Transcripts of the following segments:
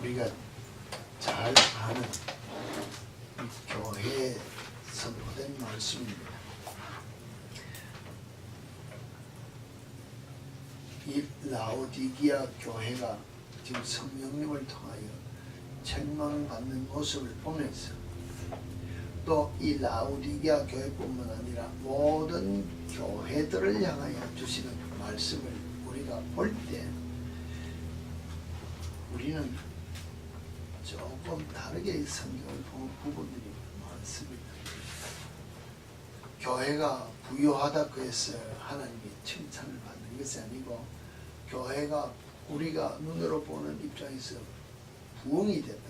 우리가 잘 아는 이 교회에 선포된 말씀입니다. 이 라오디게아 교회가 지금 성령님을 통하여 책망받는 모습을 보면서 또 이 라오디게아 교회뿐만 아니라 모든 교회들을 향하여 주시는 말씀을 우리가 볼 때 우리는 조금 다르게 성경을 보는 부분들이 많습니다. 교회가 부유하다고 해서 하나님이 칭찬을 받는 것이 아니고, 교회가 우리가 눈으로 보는 입장에서 부흥이 됐다고,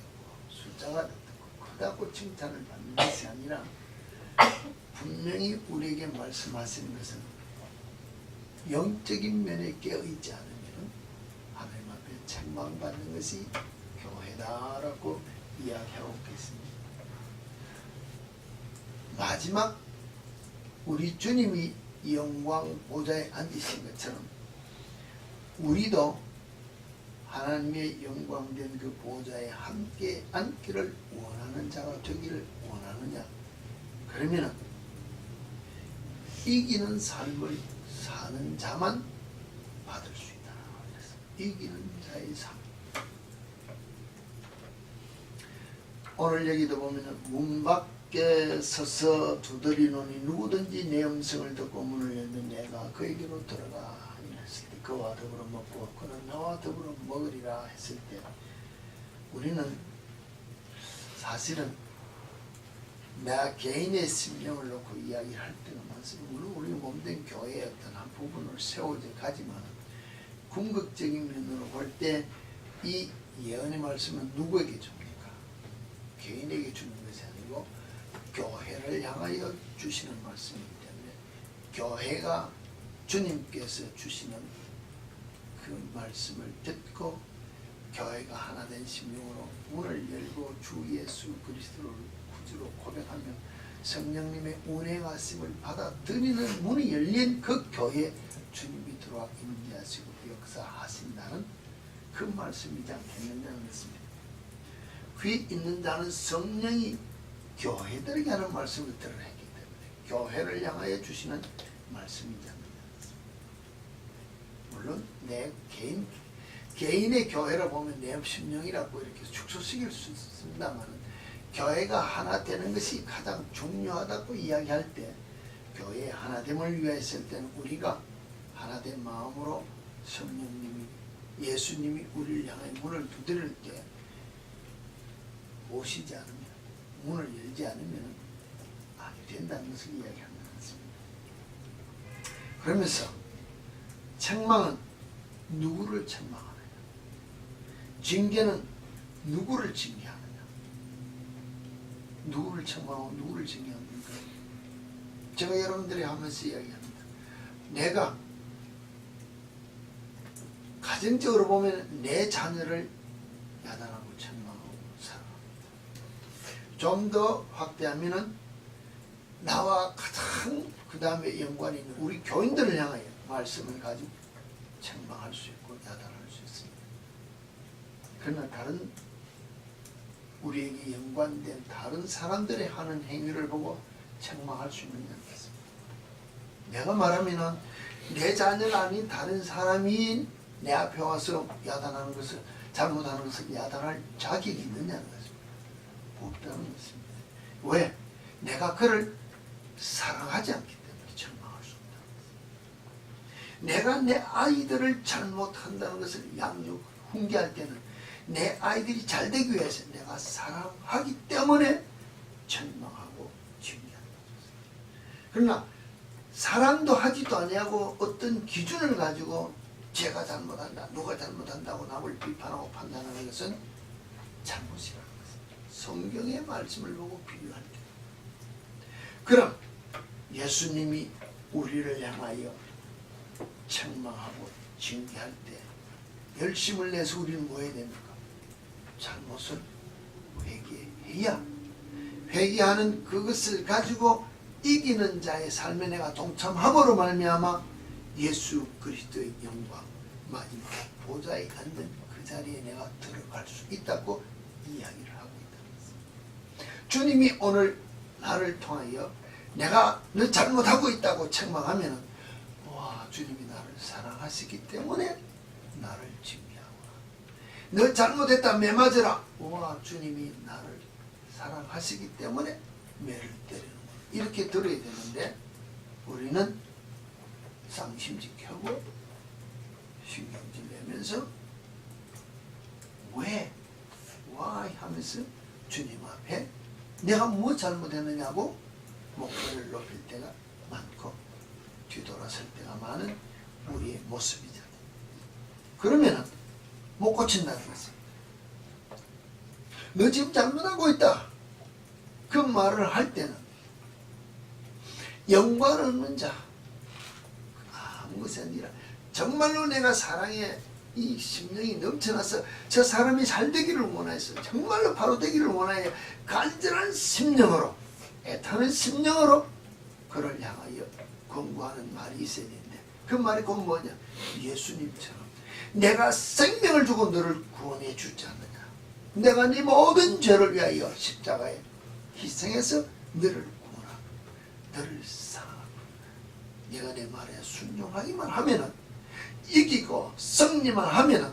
숫자가 됐다고, 크다고 칭찬을 받는 것이 아니라 분명히 우리에게 말씀하시는 것은 영적인 면에 깨어있지 않으면 하나님 앞에 책망받는 것이 교회다라고 이야기하고 있습니다. 마지막 우리 주님이 영광 보좌에 앉으신 것처럼 우리도 하나님의 영광된 그 보좌에 함께 앉기를 원하는 자가 되기를 원하느냐? 그러면 이기는 삶을 사는 자만 받을 수 있다. 이기는 자의 삶. 오늘 여기도 보면 문 밖에 서서 두드리노니 누구든지 내 음성을 듣고 문을 열면 내가 그에게로 들어가 했을 때 그와 더불어 먹고 그는 나와 더불어 먹으리라 했을 때 우리는 사실은 나 개인의 심령을 놓고 이야기를 할 때가 많습니다. 물론 우리 몸된 교회의 어떤 한 부분을 세워져 가지만 궁극적인 면으로 볼 때 이 예언의 말씀은 누구에게 줍니까? 개인에게 주는 것이 아니고 교회를 향하여 주시는 말씀이기 때문에 교회가 주님께서 주시는 그 말씀을 듣고 교회가 하나 된 심령으로 문을 열고 주 예수 그리스도를 구주로 고백하며 성령님의 운행하심을 받아들이는 문이 열린 그 교회에 주님이 들어와 임재하시고 역사하신다는 그 말씀이지 않겠느냐는 것입니다. 귀 있는 자는 성령이 교회들에게 하는 말씀을 들어냈기 때문에 교회를 향하여 주시는 말씀이지 않느냐는 것입니다. 물론 내 개인의 교회라 보면 내 심령이라고 이렇게 축소시킬 수 있습니다만 교회가 하나 되는 것이 가장 중요하다고 이야기할 때 교회의 하나됨을 위해 했을 때는 우리가 하나된 마음으로 성령님이 예수님이 우리를 향해 문을 두드릴 때 오시지 않으면 문을 열지 않으면 안 된다는 것을 이야기하는 것입니다. 그러면서 책망은 누구를 책망하느냐, 징계는 누구를 징계하느냐, 누구를 책망하고 누구를 징계합니까? 제가 여러분들이 하면서 이야기합니다. 내가 가정적으로 보면 내 자녀를 야단하고 책망하고 사랑합니다. 좀 더 확대하면은 나와 가장 그 다음에 연관이 있는 우리 교인들을 향하여 말씀을 가지고 책망할 수 있고 야단할 수 있습니다. 그러나 다른 우리에게 연관된 다른 사람들의 하는 행위를 보고 책망할 수 있느냐는 것입니다. 내가 말하면은 내 자녀가 아닌 다른 사람이 내 앞에 와서 야단하는 것을 잘못하는 것을 야단할 자격이 있느냐는 것입니다. 없다는 것입니다. 왜? 내가 그를 사랑하지 않기 때문에 책망할 수 없다는 것입니다. 내가 내 아이들을 잘못한다는 것을 양육, 훈계할 때는 내 아이들이 잘 되기 위해서 내가 사랑하기 때문에 책망하고 징계하는 것입니다. 그러나 사랑도 하지도 아니하고 어떤 기준을 가지고 제가 잘못한다, 누가 잘못한다고 남을 비판하고 판단하는 것은 잘못이라는 것입니다. 성경의 말씀을 보고 비교할 때. 그럼 예수님이 우리를 향하여 책망하고 징계할 때 열심을 내서 우리는 뭐 해야 됩니까? 잘못을 회개해야 회개하는 그것을 가지고 이기는 자의 삶에 내가 동참함으로 말미암아 예수 그리스도의 영광, 마지막 보좌에 앉는 그 자리에 내가 들어갈 수 있다고 이야기를 하고 있다. 주님이 오늘 나를 통하여 내가 너 잘못하고 있다고 책망하면 와, 주님이 나를 사랑하시기 때문에 나를 징계하고, 너 잘못했다 매맞으라, 와, 주님이 나를 사랑하시기 때문에 매를 때리는 거야. 이렇게 들어야 되는데 우리는 쌍심지켜고 신경질 내면서 왜? why? 하면서 주님 앞에 내가 뭐 잘못했느냐고 목소리를 높일 때가 많고 뒤돌아설 때가 많은 우리의 모습이잖아요. 그러면은 못 고친다는 것입니다. 너 지금 잘못하고 있다, 그 말을 할 때는 영광 없는 자, 아무 것이 아니라 정말로 내가 사랑에 이 심령이 넘쳐나서 저 사람이 잘 되기를 원해서 정말로 바로 되기를 원하여 간절한 심령으로, 애타는 심령으로 그를 향하여 권고하는 말이 있어야 되는데, 그 말이 곧 뭐냐? 예수님처럼 내가 생명을 주고 너를 구원해 주지 않느냐, 내가 네 모든 죄를 위하여 십자가에 희생해서 너를 구원하고 너를 사랑하고, 네가 내 말에 순종하기만 하면은, 이기고 승리만 하면은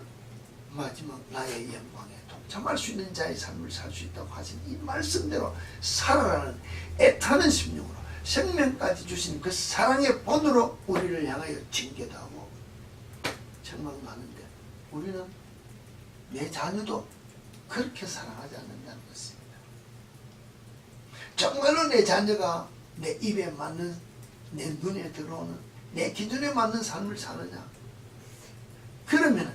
마지막 나의 영광에 동참할 수 있는 자의 삶을 살 수 있다고 하신 이 말씀대로 살아가는 애타는 심령으로 생명까지 주신 그 사랑의 본으로 우리를 향하여 징계도 하고 책망도 하는데, 우리는 내 자녀도 그렇게 사랑하지 않는다는 것입니다. 정말로 내 자녀가 내 입에 맞는, 내 눈에 들어오는, 내 기준에 맞는 삶을 사느냐? 그러면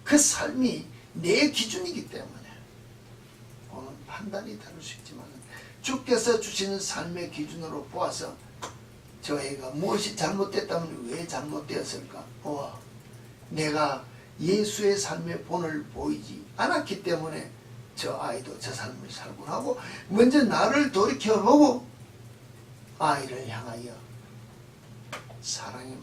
그 삶이 내 기준이기 때문에 오늘 판단이 다를 수 있지만 주께서 주시는 삶의 기준으로 보아서 저 애가 무엇이 잘못됐다면 왜 잘못되었을까? 내가 예수의 삶의 본을 보이지 않았기 때문에 저 아이도 저 삶을 살고 하고 먼저 나를 돌이켜보고 아이를 향하여 사랑의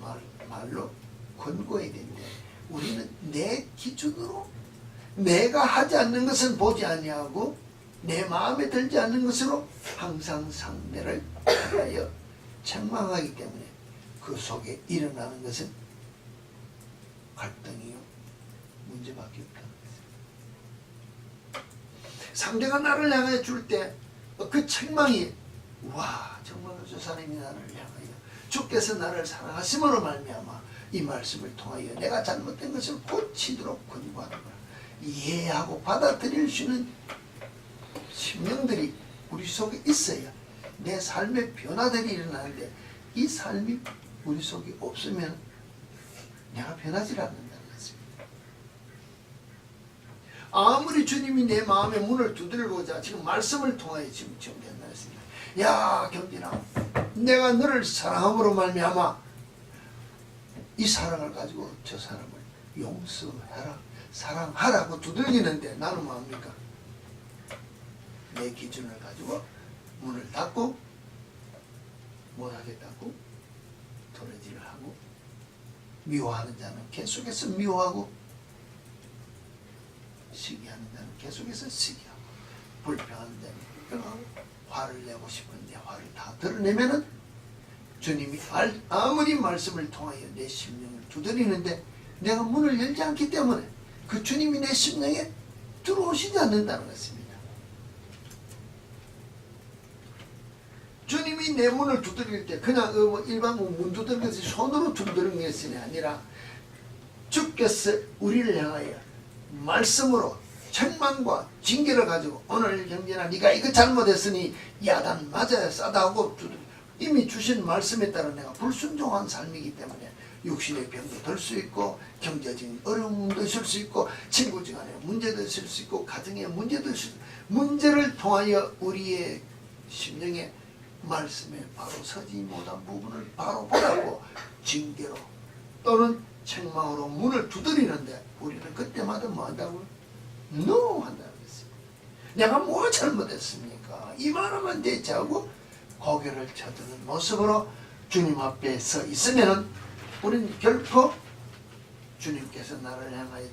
말로 권고해야 되는데, 우리는 내 기준으로 내가 하지 않는 것은 보지 아니하고 내 마음에 들지 않는 것으로 항상 상대를 향하여 책망하기 때문에 그 속에 일어나는 것은 갈등이요 문제밖에 없다는 것입니다. 상대가 나를 향하여 줄 때 그 책망이, 와, 정말로 저 사람이 나를 향하여 주께서 나를 사랑하심으로 말미암아 이 말씀을 통하여 내가 잘못된 것을 고치도록 권고하는 거야. 이해하고 받아들일 수 있는 심령들이 우리 속에 있어야 내 삶의 변화들이 일어나는데, 이 삶이 우리 속에 없으면 내가 변하지 않는다는 것입니다. 아무리 주님이 내 마음의 문을 두드리고자 지금 말씀을 통하여 지금 정리한다 했습니다. 야, 경진아, 내가 너를 사랑함으로 말미암아 이 사랑을 가지고 저 사람을 용서해라, 사랑하라고 두들기는데 나는 뭐합니까? 내 기준을 가지고 문을 닫고 못하겠다고 도래질을 하고, 미워하는 자는 계속해서 미워하고, 시기하는 자는 계속해서 시기하고, 불평하는 자는 불평하고, 화를 내고 싶은데 화를 다 드러내면은 주님이 아무리 말씀을 통하여 내 심령을 두드리는데 내가 문을 열지 않기 때문에 그 주님이 내 심령에 들어오시지 않는다는 것입니다. 주님이 내 문을 두드릴 때 그냥 일반 문 두드린 것이 손으로 두드린 것이 아니라 주께서 우리를 향하여 말씀으로 책망과 징계를 가지고, 오늘 경진아, 네가 이거 잘못했으니 야단 맞아야 싸다 하고 이미 주신 말씀에 따라 내가 불순종한 삶이기 때문에 육신의 병도 들 수 있고, 경제적인 어려움도 있을 수 있고, 친구지간에 문제도 있을 수 있고, 가정에 문제도 있을 수 있고, 문제를 통하여 우리의 심령에 말씀에 바로 서지 못한 부분을 바로 보라고 징계로 또는 책망으로 문을 두드리는데, 우리는 그때마다 뭐 한다고요? No 한다는 것입니다. 내가 뭐 잘못했습니까? 이 말하면 대체하고 고개를 쳐드는 모습으로 주님 앞에 서 있으면은 우리는 결코 주님께서 나를 향하여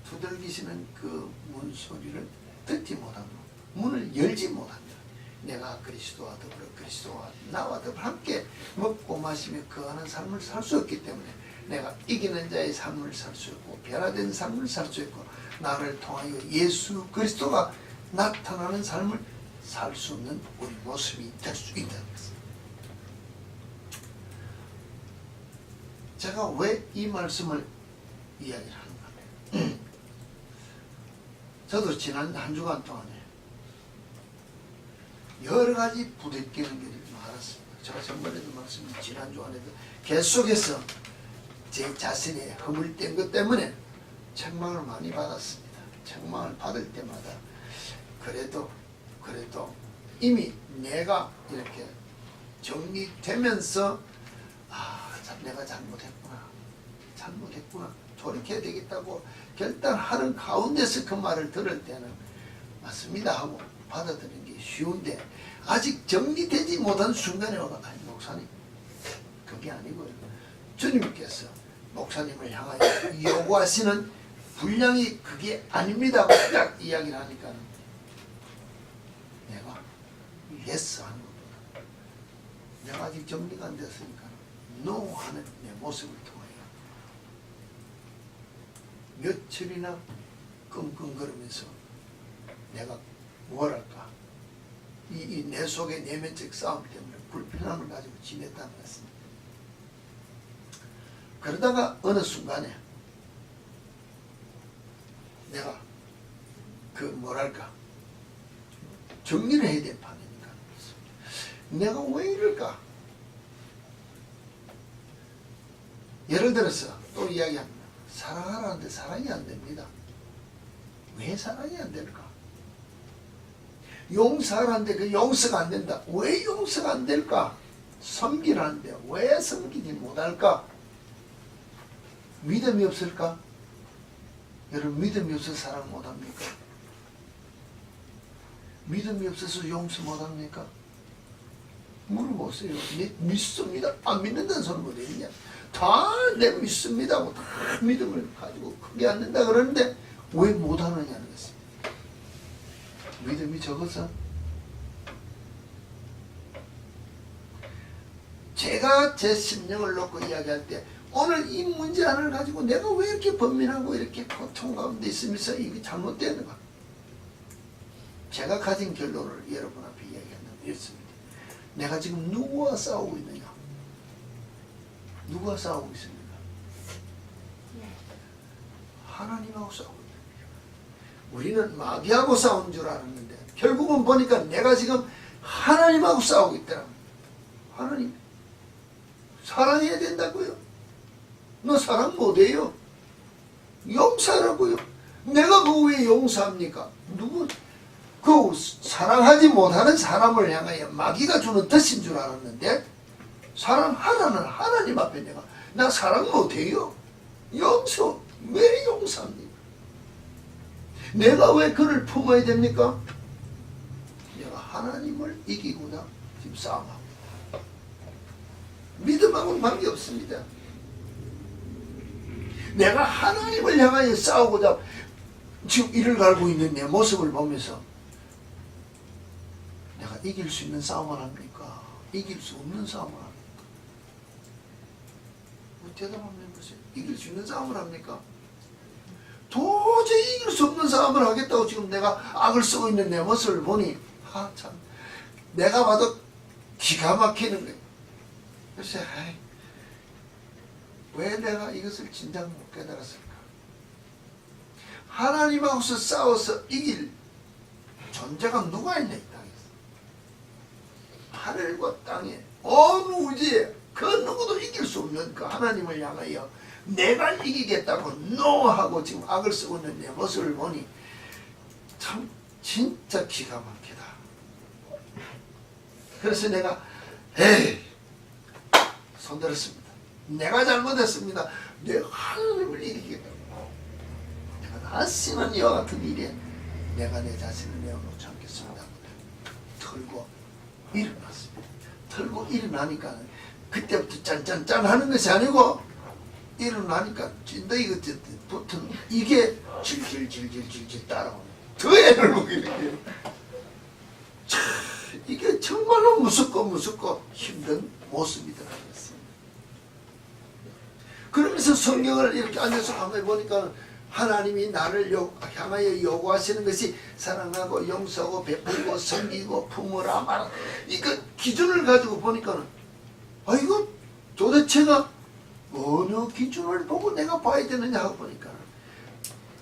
두들기시는 그 문소리를 듣지 못합니다. 문을 열지 못합니다. 내가 그리스도와 더불어 그리스도와 나와 더불어 함께 먹고 마시며 거하는 삶을 살 수 없기 때문에 내가 이기는 자의 삶을 살 수 있고 변화된 삶을 살 수 있고 나를 통하여 예수 그리스도가 나타나는 삶을 살 수 있는 우리 모습이 될 수 있다는 것입니다. 제가 왜 이 말씀을 이야기를 하는가 하면 저도 지난 한 주간 동안에 여러 가지 부대끼는 일이 많았습니다. 제가 전번에도 말씀드린 지난 주간에도 계속해서 제 자신의 허물된 것 때문에 책망을 많이 받았습니다. 책망을 받을 때마다 그래도 이미 내가 이렇게 정리되면서 내가 잘못했구나 돌이켜야 되겠다고 결단하는 가운데서 그 말을 들을 때는 맞습니다 하고 받아들이는 게 쉬운데 아직 정리되지 못한 순간에 와가 아니 목사님 그게 아니고요. 주님께서 목사님을 향하여 요구하시는 분량이 그게 아닙니다 하고 딱 이야기를 하니까 내가 yes 하는 것보다 내가 아직 정리가 안 됐으니까 no 하는 내 모습을 통하여 며칠이나 끙끙거리면서 내가 뭐랄까 이 내 속의 내면적 싸움 때문에 불편함을 가지고 지냈다는 것입니다. 그러다가 어느 순간에 내가 그 뭐랄까 정리를 해야 될 판이니까 내가 왜 이럴까. 예를 들어서 또 이야기합니다. 사랑하라는데 사랑이 안 됩니다. 왜 사랑이 안 될까? 용서하라는데 그 용서가 안 된다. 왜 용서가 안 될까? 섬기라는데 왜 섬기지 못할까? 믿음이 없을까? 여러분 믿음이 없어서 사랑 못합니까? 믿음이 없어서 용서 못합니까? 물어보세요. 믿습니다. 안 믿는다는 소리 못했냐? 다 내 믿습니다 하고 다 믿음을 가지고 크게 안 된다 그러는데 왜 못하느냐는 것입니다. 믿음이 적어서 제가 제 심령을 놓고 이야기할 때 오늘 이 문제 하나를 가지고 내가 왜 이렇게 번민하고 이렇게 고통 가운데 있으면서 이게 잘못되는가? 제가 가진 결론을 여러분 앞에 이야기한다면 이렇습니다. 내가 지금 누구와 싸우고 있느냐? 누구와 싸우고 있습니까? 하나님하고 싸우고 있습니다. 우리는 마귀하고 싸운 줄 알았는데 결국은 보니까 내가 지금 하나님하고 싸우고 있더라. 하나님 사랑해야 된다고요. 너 사랑 못해요. 용서하라고요. 내가 그거 왜 용서합니까? 그 사랑하지 못하는 사람을 향하여 마귀가 주는 뜻인 줄 알았는데 사랑하라는 하나님 앞에 나 사랑 못해요. 용서 왜 용서합니까? 내가 왜 그를 품어야 됩니까? 내가 하나님을 이기고자 지금 싸움하고 믿음하고는 관계없습니다. 내가 하나님을 향하여 싸우고자 지금 이를 갈고 있는 내 모습을 보면서 내가 이길 수 있는 싸움을 합니까? 이길 수 없는 싸움을 합니까? 대답하면 보세요. 이길 수 있는 싸움을 합니까? 도저히 이길 수 없는 싸움을 하겠다고 지금 내가 악을 쓰고 있는 내 모습을 보니 참 내가 봐도 기가 막히는 거예요. 그래서 왜 내가 이것을 진작 못 깨달았을까? 하나님하고서 싸워서 이길 존재가 누가 있냐 이 땅에서. 하늘과 땅에 어느 우주에 그 누구도 이길 수 없는 그 하나님을 향하여 내가 이기겠다고 노하고 지금 악을 쓰고 있는 내 모습을 보니 참 진짜 기가 막히다. 그래서 내가 손들었습니다. 내가 잘못했습니다. 내가 하나님을 이기겠다고. 내가 다시는 이와 같은 일에 내가 내 자신을 내어놓지 않겠습니다. 털고 일어났습니다. 털고 일어나니까 그때부터 짠짠짠 하는 것이 아니고 일어나니까 찐득이 붙은 이게 질질질질질질 따라오네. 더 애를 먹이는 게. 참, 이게 정말로 무섭고 힘든 모습이더라고요. 그러면서 성경을 이렇게 앉아서 가만히 보니까 하나님이 나를 향하여 요구하시는 것이 사랑하고 용서하고 베풀고 섬기고 품으라 말아. 이거 기준을 가지고 보니까는 이거 도대체가 어느 기준을 보고 내가 봐야 되느냐 하고 보니까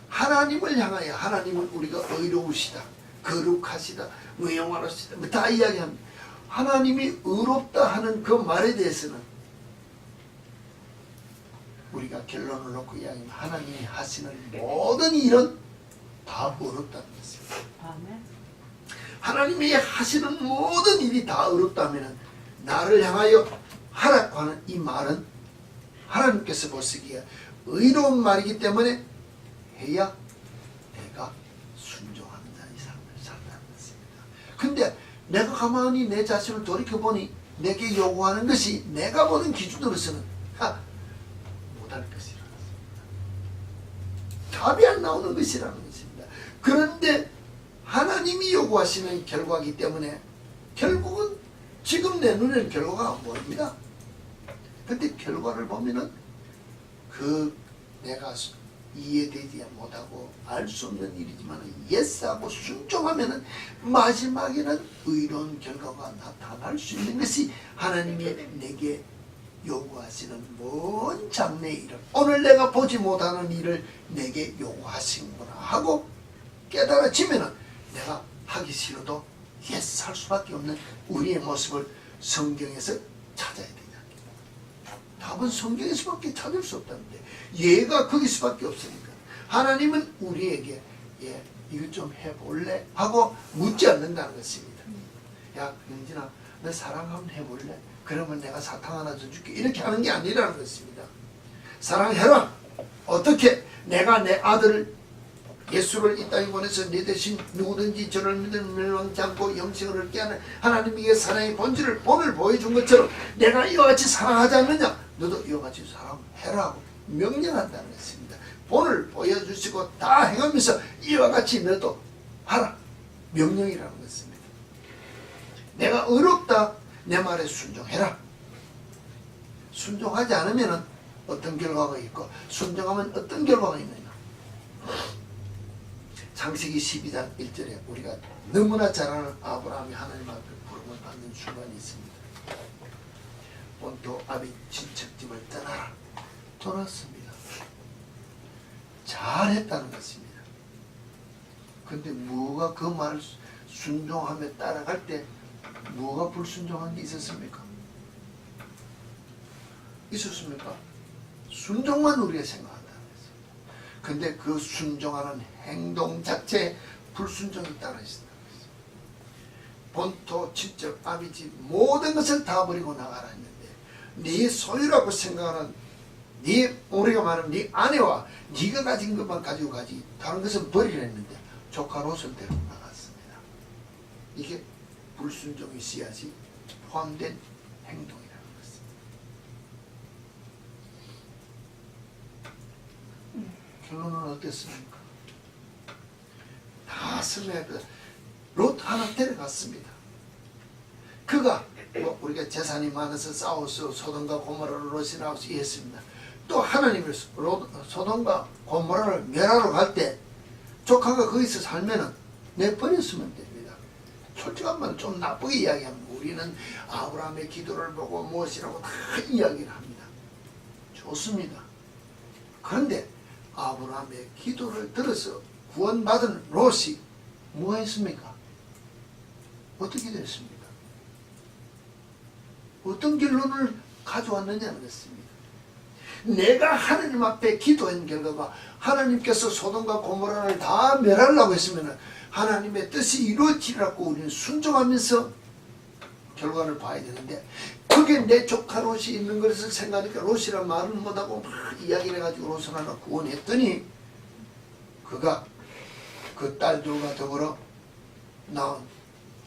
하나님을 향하여 하나님은 우리가 의로우시다, 거룩하시다, 무용하시다 다 이야기합니다. 하나님이 의롭다 하는 그 말에 대해서는 우리가 결론을 놓고 이야기하면 하나님이 하시는 모든 일은 다 어렵다는 것입니다. 아멘. 하나님이 하시는 모든 일이 다 어렵다면 나를 향하여 하라고 하는 이 말은 하나님께서 보시기에 의로운 말이기 때문에 해야 내가 순종하는 자의 삶을 산다는 것입니다. 근데 내가 가만히 내 자신을 돌이켜보니 내게 요구하는 것이 내가 보는 기준으로서는 못할 것이라는 것입니다. 답이 안 나오는 것이라는 것입니다. 그런데 하나님이 요구하시는 결과이기 때문에 결국은 지금 내 눈에는 결과가 안 보입니다. 근데 결과를 보면은 내가 이해되지 못하고 알 수 없는 일이지만 예스하고 순종하면은 마지막에는 의로운 결과가 나타날 수 있는 것이 하나님이 내게 요구하시는 먼 장래의 일을 오늘 내가 보지 못하는 일을 내게 요구하시는구나 하고 깨달아지면은 내가 하기 싫어도 예스 할 수밖에 없는 우리의 모습을 성경에서 찾아야 되냐. 답은 성경에서밖에 찾을 수 없다는데 얘가 거기서밖에 없으니까 하나님은 우리에게 이거 좀 해볼래? 하고 묻지 않는다는 것입니다. 야 영진아 너 사랑 한번 해볼래? 그러면 내가 사탕 하나 더 줄게. 이렇게 하는 게 아니라는 것입니다. 사랑해라. 어떻게? 내가 내 아들을 예수를 이 땅에 보내서 내 대신 누구든지 저를 믿으면 멸망치 않고 영생을 얻게 하는 하나님에게 사랑의 본질을 본을 보여준 것처럼 내가 이와 같이 사랑하지 않느냐? 너도 이와 같이 사랑해라고 명령한다는 것입니다. 본을 보여주시고 다 행하면서 이와 같이 너도 하라. 명령이라는 것입니다. 내가 의롭다. 내 말에 순종해라. 순종하지 않으면 어떤 결과가 있고 순종하면 어떤 결과가 있느냐. 창세기 12장 1절에 우리가 너무나 잘 아는 아브라함이 하나님 앞에 부름을 받는 순간이 있습니다. 본토 아비 친척집을 떠나라. 떠났습니다. 잘했다는 것입니다. 근데 뭐가 그 말을 순종하며 따라갈 때 뭐가 불순종한 게 있었습니까? 있었습니까? 순종만 우리가 생각한다는 것입니다. 근데 그 순종하는 행동 자체에 불순종이 따라 있었다는 것입니다. 본토, 친척, 아비집 모든 것을 다 버리고 나가라 했는데 네 소유라고 생각하는 우리가 말하는 네 아내와 네가 가진 것만 가지고 가지 다른 것은 버리라 했는데 조카 롯을 데리고 나갔습니다. 이게 불순종의 씨앗이 포함된 행동이라는 것입니다. 결론은 어땠습니까? 다 스매그 롯 하나 데려갔습니다. 그가 우리가 재산이 많아서 싸워서 소돔과 고모라를 롯이 나와서 했습니다. 또 하나님을 소돔과 고모라를 멸하러 갈 때 조카가 거기서 살면은 내버렸으면 됩니다. 솔직한 말은 좀 나쁘게 이야기하면 우리는 아브라함의 기도를 보고 무엇이라고 다 이야기를 합니다. 좋습니다. 그런데 아브라함의 기도를 들어서 구원받은 롯이 뭐 했습니까? 어떻게 됐습니까? 어떤 결론을 가져왔느냐는 것입니다. 내가 하나님 앞에 기도한 결과가 하나님께서 소돔과 고모라를 다 멸하려고 했으면 하나님의 뜻이 이루어지라고 우리는 순종하면서 결과를 봐야 되는데 그게 내 조카 롯이 있는 것을 생각하니까 롯이란 말은 못하고 막 이야기를 해가지고 롯을 하나 구원했더니 그가 그 딸들과 더불어 낳은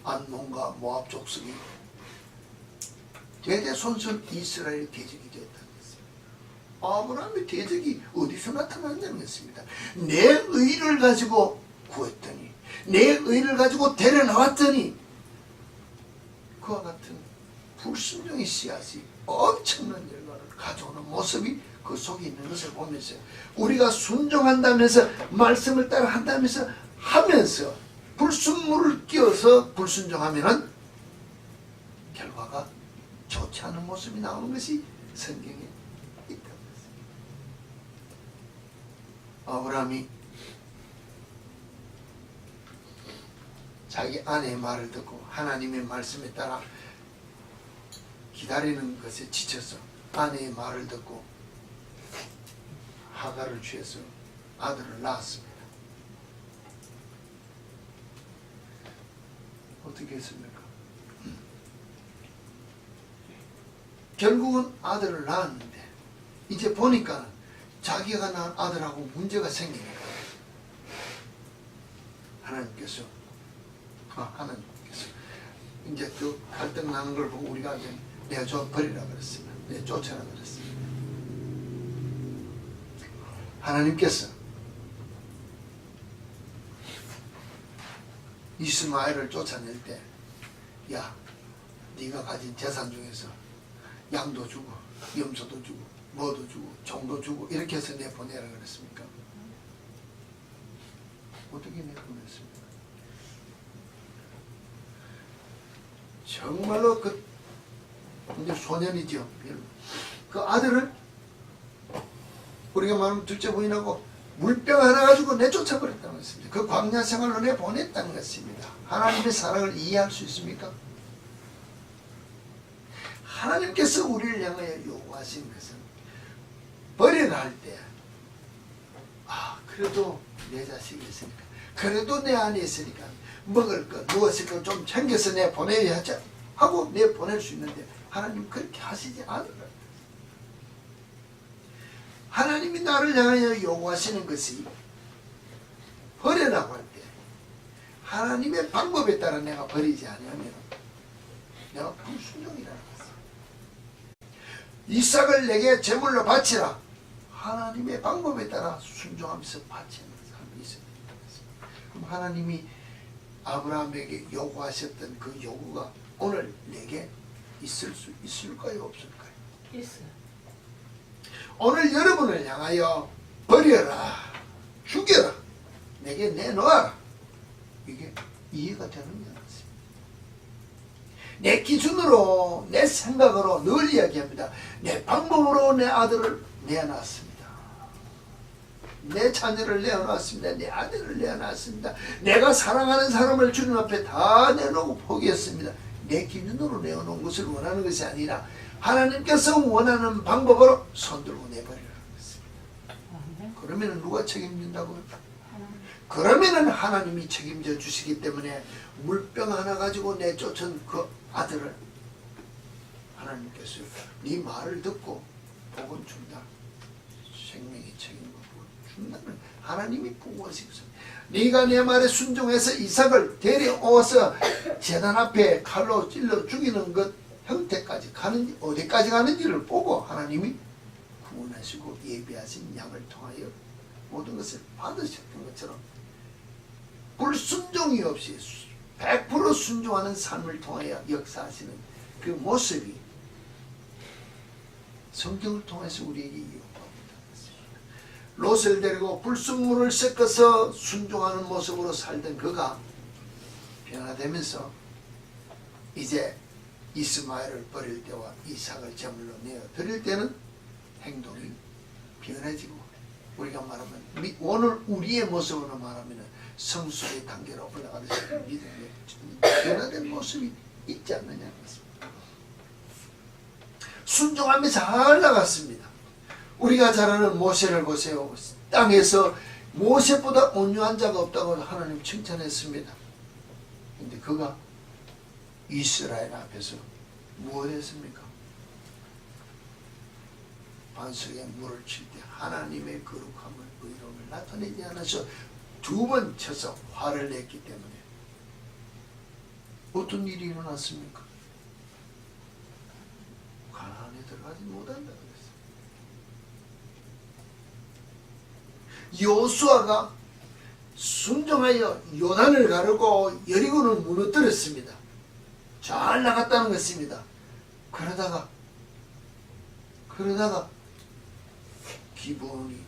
안몬과 모압 족속이 대대손손 이스라엘 대적이 되었다는 것입니다. 아브라함의 대적이 어디서 나타났냐는 것입니다. 내 의를 가지고 구했더니, 내 의를 가지고 데려나왔더니 그와 같은 불순종의 씨앗이 엄청난 결과를 가져오는 모습이 그 속에 있는 것을 보면서, 우리가 순종한다면서 말씀을 따라 한다면서 하면서 불순물을 끼워서 불순종하면은 결과가 좋지 않은 모습이 나오는 것이 성경에 있다는 것입니다. 아브라함이 자기 아내의 말을 듣고 하나님의 말씀에 따라 기다리는 것에 지쳐서 아내의 말을 듣고 하가를 취해서 아들을 낳았습니다. 어떻게 했습니까? 결국은 아들을 낳았는데 이제 보니까 자기가 낳은 아들하고 문제가 생기니까 하나님께서 이제 그 갈등 나는 걸 보고 우리가 이제 내가 좀 버리라 그랬습니다. 내가 쫓아라 그랬습니다. 하나님께서 이스마엘을 쫓아낼 때, 야, 네가 가진 재산 중에서 양도 주고 염소도 주고 뭐도 주고 종도 주고 이렇게 해서 내 보내라 그랬습니까? 어떻게 내 보냈습니까? 정말로 그 이제 소년이죠. 그 아들을 우리가 말하면 둘째 부인하고 물병 하나 가지고 내쫓아버렸다는 것입니다. 그 광야 생활로 내보냈다는 것입니다. 하나님의 사랑을 이해할 수 있습니까? 하나님께서 우리를 향하여 요구하신 것은 버리라 할 때, 그래도 내 자식이 있으니까, 그래도 내 안에 있으니까 먹을 거 누웠을 거 좀 챙겨서 내 보내야 하자 하고 내 보낼 수 있는데, 하나님 그렇게 하시지 않으라. 하나님이 나를 향하여 요구하시는 것이 버리라고 할 때, 하나님의 방법에 따라 내가 버리지 않으면 내가 불순종이라는 것입니다. 이삭을 내게 제물로 바치라. 하나님의 방법에 따라 순종하면서 바치는 사람이 있어야 된다는 것입니다. 그럼 하나님이 아브라함에게 요구하셨던 그 요구가 오늘 내게 있을 수 있을까요? 없을까요? 있어요. 오늘 여러분을 향하여 버려라, 죽여라, 내게 내놓아라, 이게 이해가 되느냐는 것입니다. 내 기준으로, 내 생각으로 늘 이야기합니다. 내 방법으로 내 아들을 내어놨습니다. 내 자녀를 내어놨습니다. 내 아들을 내어놨습니다. 내가 사랑하는 사람을 주님 앞에 다 내놓고 포기했습니다. 내 기준으로 내어놓은 것을 원하는 것이 아니라 하나님께서 원하는 방법으로 손들고 내버리라는 것입니다. 그러면 누가 책임진다고요? 그러면은 하나님이 책임져 주시기 때문에 물병 하나 가지고 내쫓은 그 아들을 하나님께서 네 말을 듣고 복은 준다, 생명의 책임을 준다는 하나님이 보고하시거든요. 네가 내 말에 순종해서 이삭을 데려와서 제단 앞에 칼로 찔러 죽이는 것 형태까지 가는지, 어디까지 가는지를 보고 하나님이 구원하시고 예비하신 양을 통하여 모든 것을 받으셨던 것처럼 불순종이 없이 100% 순종하는 삶을 통하여 역사하시는 그 모습이 성경을 통해서 우리에게 이용합니다. 롯을 데리고 불순물을 섞어서 순종하는 모습으로 살던 그가 변화되면서 이제 이스마엘을 버릴 때와 이삭을 제물로 내어 드릴 때는 행동이 변해지고, 우리가 말하면 오늘 우리의 모습으로 말하면 성수의 단계로 올라가듯이 믿음의 변화된 모습이 있지 않느냐는 것입니다. 순종하며 잘 나갔습니다. 우리가 잘 아는 모세를 보세요. 땅에서 모세보다 온유한 자가 없다고 하나님 칭찬했습니다. 근데 그가 이스라엘 앞에서 무엇 했습니까? 반석에 물을 칠 때 하나님의 거룩함을, 의로움을 나타내지 않아서 2번 쳐서 화를 냈기 때문에 어떤 일이 일어났습니까? 가나안에 들어가지 못한다고 했어요. 여호수아가 순종하여 요단을 가르고 여리고는 무너뜨렸습니다. 잘 나갔다는 것입니다. 그러다가 기브온이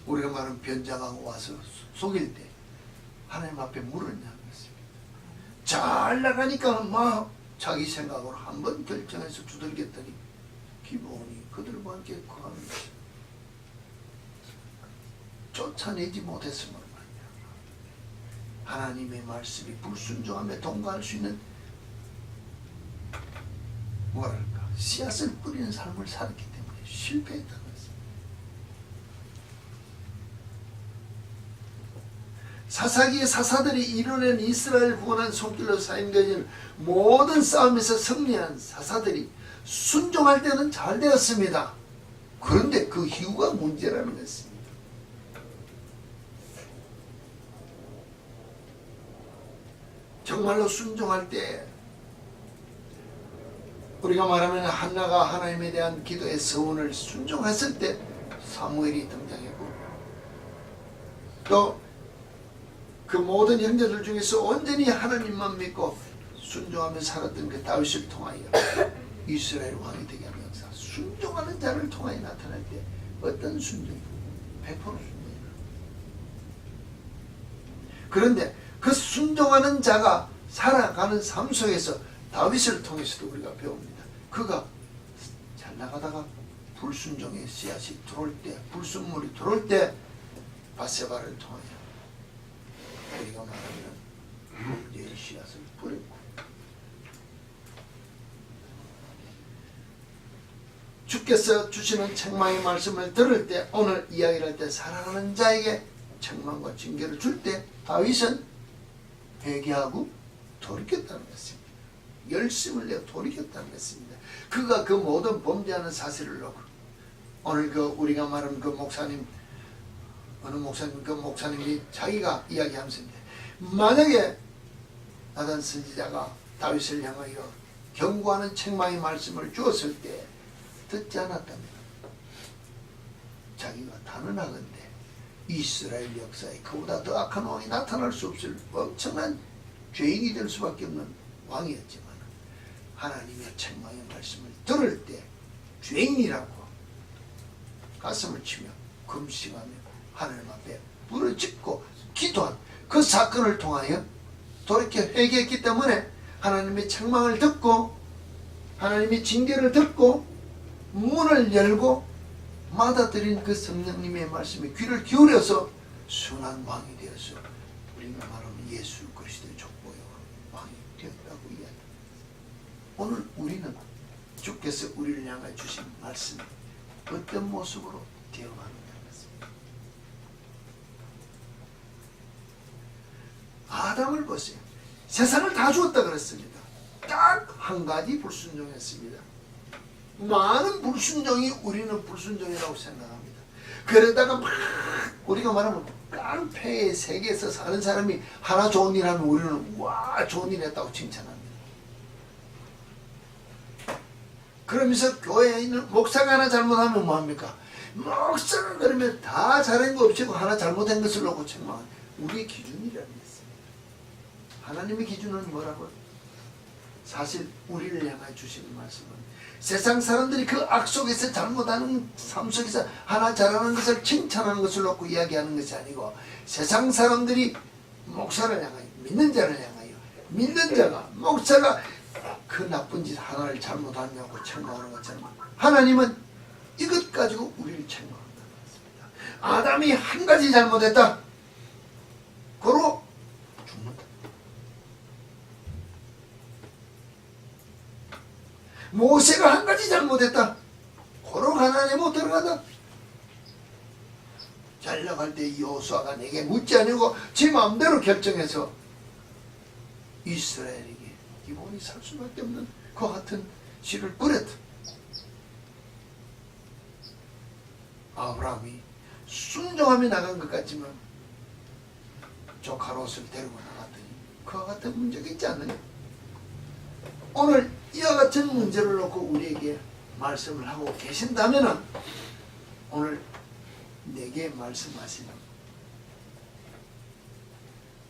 우리가 말하는 변장하고 와서 속일 때 하나님 앞에 물었냐는 것입니다. 잘 나가니까 막 자기 생각으로 한번 결정해서 두들겼더니 기브온이 그들과 함께 거하는 것입니다. 쫓아내지 못했으면 말이야. 하나님의 말씀이 불순종함에 동거할 수 있는 뭐랄까 씨앗을 뿌리는 삶을 살았기 때문에 실패했다는 것입니다. 사사기의 사사들이 이뤄낸 이스라엘 구원한 손길로 사임되는 모든 싸움에서 승리한 사사들이 순종할 때는 잘 되었습니다. 그런데 그 이유가 문제라는 것입니다. 정말로 순종할 때 우리가 말하면 한나가 하나님에 대한 기도의 서원을 순종했을 때 사무엘이 등장했고 또 그 모든 형제들 중에서 온전히 하나님만 믿고 순종하며 살았던 그 다윗을 통하여 이스라엘 왕이 되게 하는 역사, 순종하는 자를 통하여 나타날 때 어떤 순종이 100% 순종이라. 그런데 그 순종하는 자가 살아가는 삶 속에서 다윗을 통해서도 우리가 배웁니다. 그가 잘 나가다가 불순종의 씨앗이 들어올 때, 불순물이 들어올 때 바세바를 통하여 우리가 말하면 문제의 씨앗을 뿌렸고, 주께서 주시는 책망의 말씀을 들을 때, 오늘 이야기를 할 때 살아가는 자에게 책망과 징계를 줄 때 다윗은 회개하고 돌이켰다는 것입니다. 열심을 내어 돌이켰다는 것입니다. 그가 그 모든 범죄하는 사실을 놓고 오늘 그 우리가 말하는 그 목사님, 어느 목사님, 그 목사님이 자기가 이야기하면서 만약에 나단 선지자가 다윗을 향하여 경고하는 책망의 말씀을 주었을 때 듣지 않았다면 자기가 단언하건대 이스라엘 역사에 그보다 더 악한 왕이 나타날 수 없을 엄청난 죄인이 될 수밖에 없는 왕이었지만 하나님의 책망의 말씀을 들을 때 죄인이라고 가슴을 치며 금식하며 하나님 앞에 부르짖고 기도한 그 사건을 통하여 돌이켜 회개했기 때문에 하나님의 책망을 듣고 하나님의 징계를 듣고 문을 열고 받아들인 그 성령님의 말씀에 귀를 기울여서 순한 왕이 되어서 우리가 말하는 예수 그리스도의 족보의 왕이 되었다고 이야기합니다. 오늘 우리는 주께서 우리를 향해 주신 말씀이 어떤 모습으로 되어가는가 것입니다. 아담을 보세요. 세상을 다 주었다 그랬습니다. 딱 한 가지 불순종했습니다. 많은 불순종이 우리는 불순종이라고 생각합니다. 그러다가 막 우리가 말하면 깡패의 세계에서 사는 사람이 하나 좋은 일 하면 우리는 와 좋은 일 했다고 칭찬합니다. 그러면서 교회에 있는 목사가 하나 잘못하면 뭐합니까? 목사가 그러면 다 잘한 거 없이고 하나 잘못한 것을 놓고 책망하는 우리의 기준이라는 것입니다. 하나님의 기준은 뭐라고요? 사실 우리를 향해 주시는 말씀은 세상 사람들이 그 악 속에서 잘못하는 삶 속에서 하나 잘하는 것을 칭찬하는 것을 놓고 이야기하는 것이 아니고 세상 사람들이 목사를 향하여 믿는 자를 향하여 믿는 자가 목사가 그 나쁜 짓 하나를 잘못하냐고 책망하는 것처럼 하나님은 이것 가지고 우리를 책망한다는 것입니다. 아담이 한 가지 잘못했다. 고로 죽는다. 모세가 한 가지 잘못했다. 고로 가나안에 못 들어가다. 잘 나갈 때 여호수아가 내게 묻지 않고 지 마음대로 결정해서 이스라엘에게 기본이 살 수밖에 없는 그 같은 씨를 뿌렸다. 아브라함이 순종하며 나간 것 같지만 조카 롯을 데리고 나갔더니 그와 같은 문제가 있지 않느냐. 오늘 이와 같은 문제를 놓고 우리에게 말씀을 하고 계신다면 오늘 내게 말씀하시는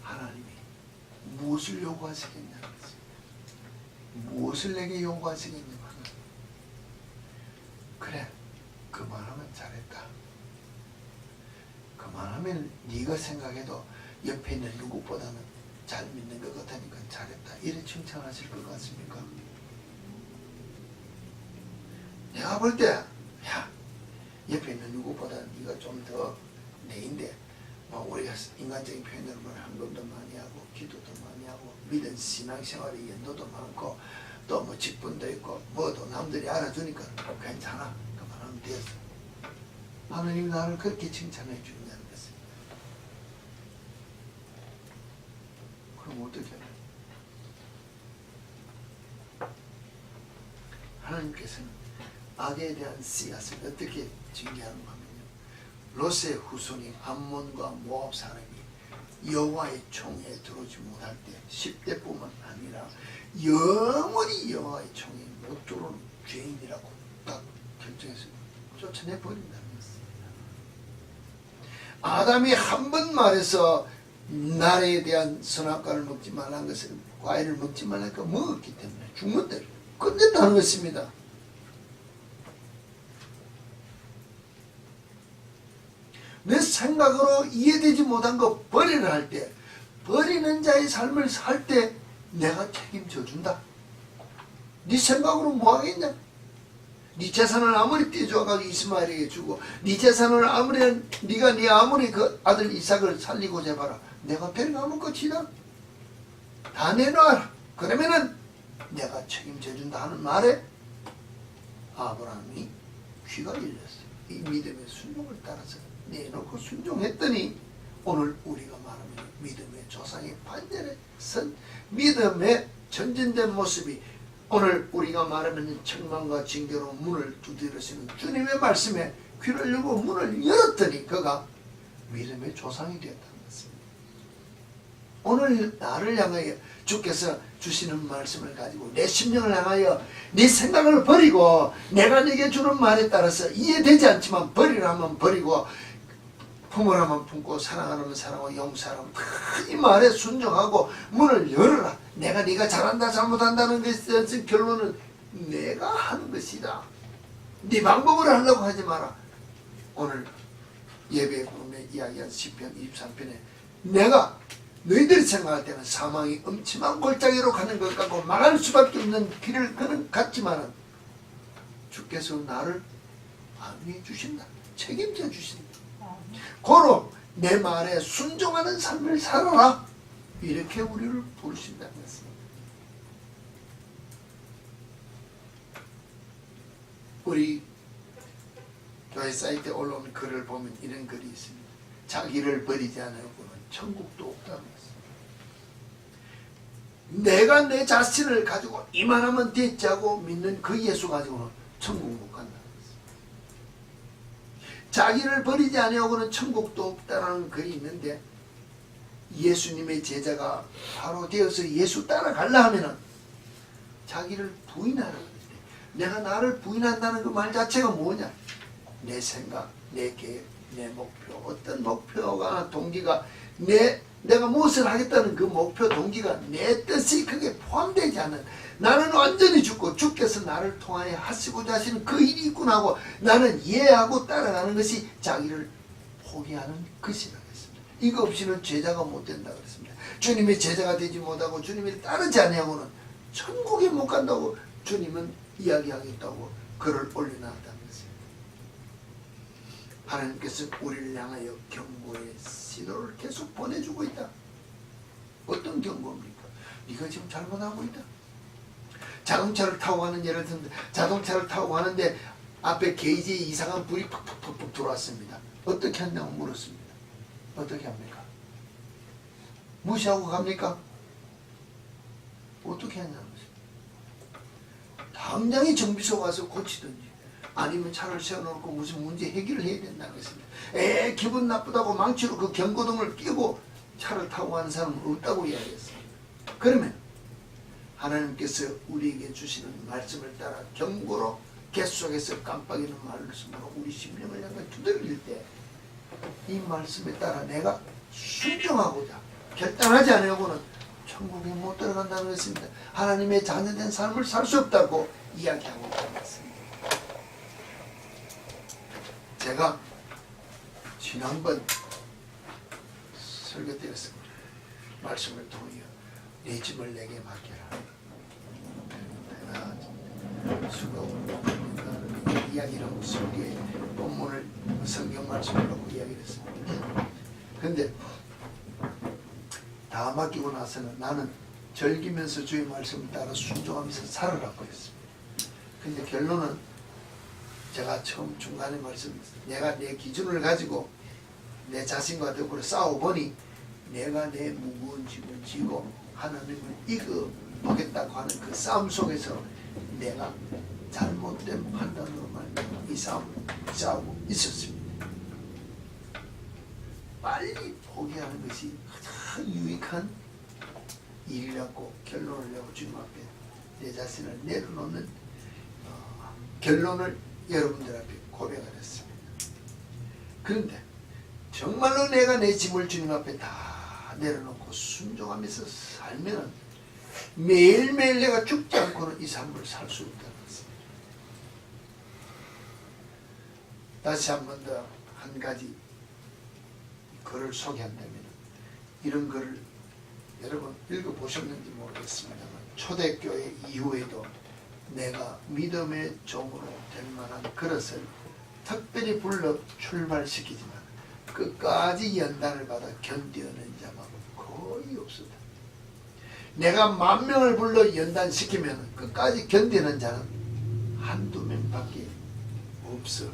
하나님이 무엇을 요구하시겠냐는 것입니다. 무엇을 내게 요구하시겠냐면 그래 그만하면 잘했다. 그만하면 네가 생각해도 옆에 있는 누구보다는 잘 믿는 것 같으니까 잘했다. 이래 칭찬하실 것 같습니까? 내가 볼 때 야 옆에 있는 누구보다 네가 좀 더 내인데 뭐 우리가 인간적인 표현으로 말하면 헌금도 많이 하고 기도도 많이 하고 믿은 신앙생활의 연도도 많고 또 뭐 직분도 있고 뭐도 남들이 알아주니까 괜찮아. 그만하면 되었어. 하나님이 나를 그렇게 칭찬해 주는다는 것입니다. 그럼 어떻게 해요? 하나님께서는 악에 대한 씨앗을 어떻게 징계하는가 하면요. 롯의 후손이 암몬과 모압 사람이 여호와의 총에 들어오지 못할 때 10대뿐만 아니라 영원히 여호와의 총에 못 들어오는 죄인이라고 딱 결정해서 쫓아내버린다는 것입니다. 아담이 한 번 말해서 나에 대한 선악과를 먹지 말라는 것은 과일을 먹지 말라니까 먹었기 때문에 죽는 대로 끝냈다는 것입니다. 내 생각으로 이해되지 못한 거 버리라 할 때, 버리는 자의 삶을 살 때 내가 책임져 준다. 네 생각으로 뭐 하겠냐? 네 재산을 아무리 떼줘가지고 이스마엘에게 주고, 네 재산을 아무리 네가 네 아무리 그 아들 이삭을 살리고자 해봐라. 내가 데려가면 끝이다. 다 내놔라. 그러면은 내가 책임져 준다 하는 말에 아브라함이 귀가 열렸어요. 이 믿음의 순종을 따라서 내놓고 순종했더니 오늘 우리가 말하는 믿음의 조상의 반전에 선 믿음의 전진된 모습이 오늘 우리가 말하는 책망과 징계로 문을 두드리시는 주님의 말씀에 귀를 열고 문을 열었더니 그가 믿음의 조상이 되었다는 것입니다. 오늘 나를 향하여 주께서 주시는 말씀을 가지고 내 심령을 향하여 네 생각을 버리고 내가 네게 주는 말에 따라서 이해되지 않지만 버리라면 버리고 품으라면 품고 사랑하라면 사랑하고 용서하라면 이 말에 순종하고 문을 열어라. 내가 네가 잘한다 잘못한다는 것에 결론은 내가 하는 것이다. 네 방법으로 하려고 하지 마라. 오늘 예배 부름에 이야기한 시편 23편에 내가 너희들이 생각할 때는 사망이 엄침한 골짜기로 가는 것 같고 망할 수밖에 없는 길을 그는 같지만은 주께서 나를 안위해 주신다. 책임져 주신다. 고로 내 말에 순종하는 삶을 살아라. 이렇게 우리를 부르신다는 것입니다. 우리 교회 사이트에 올라온 글을 보면 이런 글이 있습니다. 자기를 버리지 않으고는 천국도 없다는 것입니다. 내가 내 자신을 가지고 이만하면 됐지 하고 믿는 그 예수 가지고는 천국 못 간다는 것입니다. 자기를 버리지 아니하고는 천국도 없다는 글이 있는데 예수님의 제자가 바로 되어서 예수 따라가려 하면은 자기를 부인하라고 했는데 내가 나를 부인한다는 그 말 자체가 뭐냐? 내 생각, 내 계획, 내 목표, 어떤 목표가 동기가 내가 무엇을 하겠다는 그 목표 동기가 내 뜻이 그게 포함되지 않는 나는 완전히 죽고 주께서 나를 통하여 하시고자 하시는 그 일이 있구나 하고 나는 이해하고 따라가는 것이 자기를 포기하는 것이라고 했습니다. 이거 없이는 제자가 못 된다 그랬습니다. 주님의 제자가 되지 못하고 주님을 따르지 아니하고는 천국에 못 간다고 주님은 이야기하겠다고 글을 올려놨다는 것입니다. 하나님께서 우리를 향하여 경고의 신호를 계속 보내주고 있다. 어떤 경고입니까? 네가 지금 잘못하고 있다. 자동차를 타고 가는 예를 들면 자동차를 타고 가는데 앞에 게이지에 이상한 불이 팍팍팍 들어왔습니다. 어떻게 한다고 물었습니다. 어떻게 합니까? 무시하고 갑니까? 어떻게 하냐는 것입니다. 당장에 정비소 가서 고치든지 아니면 차를 세워놓고 무슨 문제 해결을 해야 된다는 것입니다. 기분 나쁘다고 망치로 그 경고등을 끼고 차를 타고 가는 사람은 없다고 이야기했습니다. 그러면 하나님께서 우리에게 주시는 말씀을 따라 경고로 계속해서 깜빡이는 말씀으로 우리 심령을 향해 두들길 때 이 말씀에 따라 내가 순종하고자 결단하지 않으려고는 천국에 못 들어간다는 것입니다. 하나님의 자녀된 삶을 살 수 없다고 이야기하고 있다는 것입니다. 제가 지난번 설교 때였습니다. 말씀을 통하여 내 집을 내게 맡겨라. 내가 수고 이야기를 하고 설교에 본문을 성경 말씀을 놓고 이야기를 했습니다. 그런데 다 맡기고 나서는 나는 즐기면서 주의 말씀을 따라 순종하면서 살아가고 했습니다. 근데 결론은 제가 처음 중간에 말씀드렸습니다. 내가 내 기준을 가지고 내 자신과 더불어 싸워보니 내가 내 무거운 짐을 지고 하나님을 이겨보겠다고 하는 그 싸움 속에서 내가 잘못된 판단으로 말미암아 이 싸움을 싸우고 있었습니다. 빨리 포기하는 것이 가장 유익한 일이라고 결론을 내고 주님 앞에 내 자신을 내려놓는 결론을 여러분들 앞에 고백을 했습니다. 그런데 정말로 내가 내 짐을 주님 앞에 다 내려놓고 순종하면서 살면 매일매일 내가 죽지 않고는 이 삶을 살 수 있다는 것입니다. 다시 한 번 더 한 가지 글을 소개한다면 이런 글을 여러분 읽어보셨는지 모르겠습니다만 초대교회 이후에도 내가 믿음의 종으로 될 만한 그릇을 특별히 불러 출발시키지만 끝까지 연단을 받아 견뎌낸 자가 거의 없었다. 내가 10,000명을 불러 연단시키면 끝까지 견디는 자는 한두 명밖에 없어.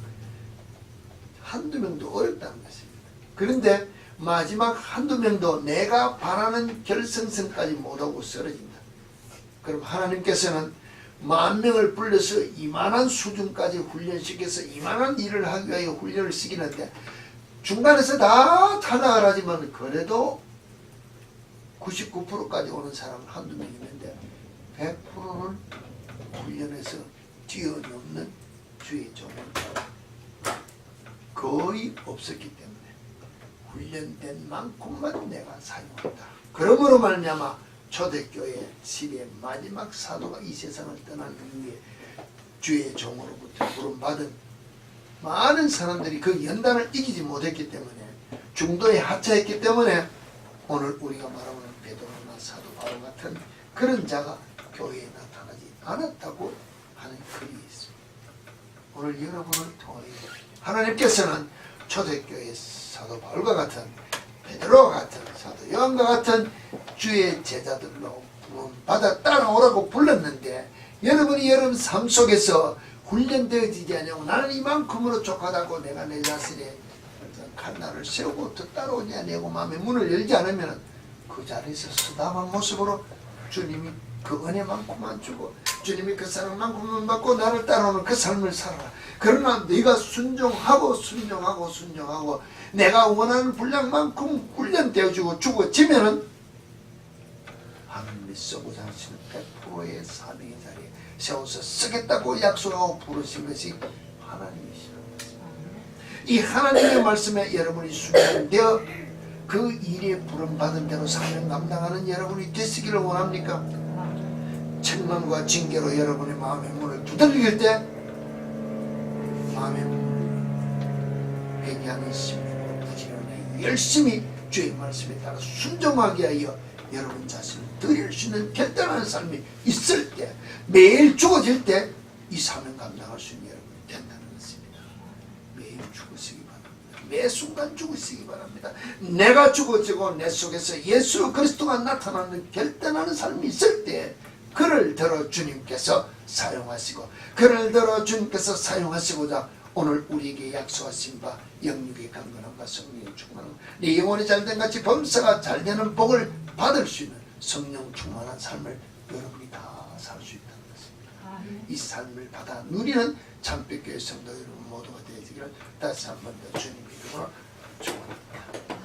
한두 명도 어렵다는 것입니다. 그런데 마지막 한두 명도 내가 바라는 결승선까지 못하고 쓰러진다. 그럼 하나님께서는 10,000명을 불러서 이만한 수준까지 훈련시켜서 이만한 일을 하기 위하여 훈련을 시키는데 중간에서 다 탈락을 하지만 그래도 99%까지 오는 사람은 한두 명 있는데 100%는 훈련해서 뛰어넘는 주의 종은 거의 없었기 때문에 훈련된 만큼만 내가 사용한다. 그러므로 말미암아 초대교회 시대의 마지막 사도가 이 세상을 떠난 후에 주의 종으로부터 부름받은 많은 사람들이 그 연단을 이기지 못했기 때문에 중도에 하차했기 때문에 오늘 우리가 말하는 베드로나 사도 바울 같은 그런 자가 교회에 나타나지 않았다고 하는 글이 있습니다. 오늘 여러분을 통하여 하나님께서는 초대교회 사도 바울과 같은 베드로와 같은 사도 요한과 같은 주의 제자들로 부름받아 따라오라고 불렀는데 여러분이 여러분 삶 속에서 훈련되어지지 않냐고 나는 이만큼으로 족하다고 내가 내 자신의 칼날을 세우고 더 따라오지 않냐고 마음의 문을 열지 않으면 그 자리에서 쓰다만 모습으로 주님이 그 은혜만큼만 주고 주님이 그 사랑만큼만 받고 나를 따라오는 그 삶을 살아라. 그러나 네가 순종하고 내가 원하는 분량만큼 훈련되어지고 죽어지면은 하나님이 쓰고자 하시는 100%의 사명의 자리에 세워서 쓰겠다고 약속하고 부르신 것이 하나님이시라는 것입니다. 이 하나님의 말씀에 여러분이 순종되어 그 일에 부름받은 대로 사명 감당하는 여러분이 되시기를 원합니까? 책망과 징계로 여러분의 마음의 문을 두들길 때 마음의 문을 회개하는 심령으로 부지런히 열심히 주의 말씀에 따라 순종하게 하여 여러분 자신을 드릴 수 있는 결단하는 삶이 있을 때 매일 죽어질 때 이 사명 감당할 수 있는 여러분이 된다는 것입니다. 매일 죽으시기 바랍니다. 매 순간 죽으시기 바랍니다. 내가 죽어지고 내 속에서 예수 그리스도가 나타나는 결단하는 삶이 있을 때 그를 들어 주님께서 사용하시고 그를 들어 주님께서 사용하시고자 오늘 우리에게 약속하신 바 영육의 강건함과 성령의 충만함 네 영혼이 잘된 같이 범사가 잘되는 복을 받을 수 있는 성령 충만한 삶을 여러분이 다 살 수 있다는 것입니다. 이 삶을 받아 누리는 참빛교회 성도 여러분 모두가 되시기를 다시 한 번 더 주님 이름으로 축원합니다.